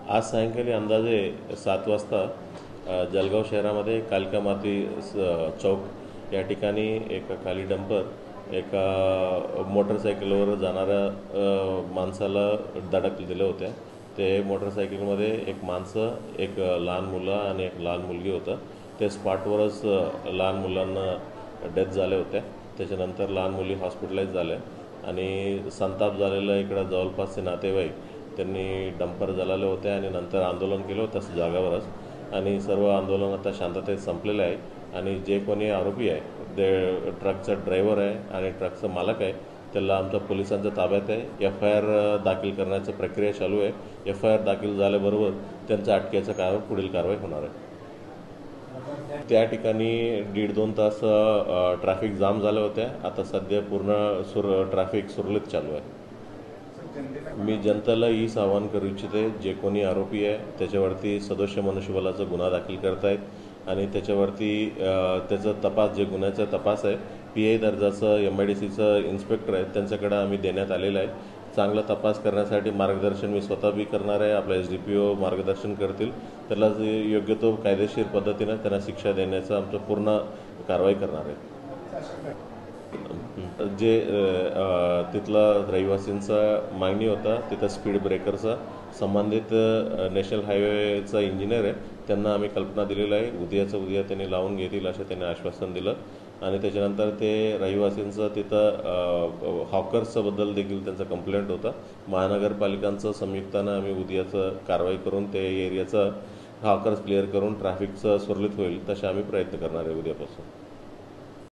आज सायंकाळी अंदाजे 7 वाजता जळगाव शहरामध्ये कालिका माती चौक या ठिकाणी एक खाली डंपर एका मोटरसायकलवर जाणाऱ्या माणसाला धडक दिल्या होत्या। ते मोटरसायकलमध्ये एक माणसं, एक लहान मुलं आणि एक लहान मुलगी होतं। ते स्पॉटवरच लहान मुलांना डेथ झाल्या होत्या। त्याच्यानंतर लहान मुली हॉस्पिटलाइज झाल्या आणि संताप झालेला इकडे जवळपासचे नातेवाईक त्यांनी डंपर जळाले होते आणि नंतर आंदोलन केलं होतं जागावरच आणि सर्व आंदोलन आता शांततेत संपलेलं आहे। आणि जे कोणी आरोपी आहे ते ट्रकचा ड्रायव्हर आहे आणि ट्रकचा मालक आहे, त्याला आमच्या पोलिसांच्या ताब्यात आहे। FIR दाखल करण्याची प्रक्रिया चालू आहे। FIR दाखल झाल्याबरोबर त्यांच्या अटकेचा पुढील कारवाई होणार आहे। त्या ठिकाणी 1.5-2 तास ट्रॅफिक जाम झाल्या होत्या। आता सध्या पूर्ण ट्रॅफिक सुरळीत चालू आहे। मी जनतेला हीच आवाहन करू इच्छिते, जे कोणी आरोपी आहे त्याच्यावरती सदोष मनुष्यबळाचा गुन्हा दाखल करतायत आणि त्याच्यावरती त्याचा तपास, जे गुन्ह्याचा तपास आहे PI दर्जाचं MIDCचं इन्स्पेक्टर आहेत त्यांच्याकडे आम्ही देण्यात आलेला आहे। चांगला तपास करण्यासाठी मार्गदर्शन मी स्वतः बी करणार आहे। आपला SDPO मार्गदर्शन करतील, त्याला योग्य तो कायदेशीर पद्धतीने त्यांना शिक्षा देण्याचं आमचं पूर्ण कारवाई करणार आहे। जे तिथला रहिवासींचा मागणी होता, तिथं स्पीड ब्रेकरचा संबंधित नॅशनल हायवेचा इंजिनियर आहे त्यांना आम्ही कल्पना दिलेला आहे। उद्या त्यांनी लावून घेतील असं त्यांनी आश्वासन दिलं आणि त्याच्यानंतर ते रहिवासींचं तिथं हॉकर्सबद्दल देखील त्यांचा कंप्लेंट होता। महानगरपालिकांचं संयुक्तानं आम्ही उद्याचं कारवाई करून ते एरियाचं हॉकर्स क्लिअर करून ट्रॅफिकचं सुरळीत होईल तसे आम्ही प्रयत्न करणार आहे उद्यापासून।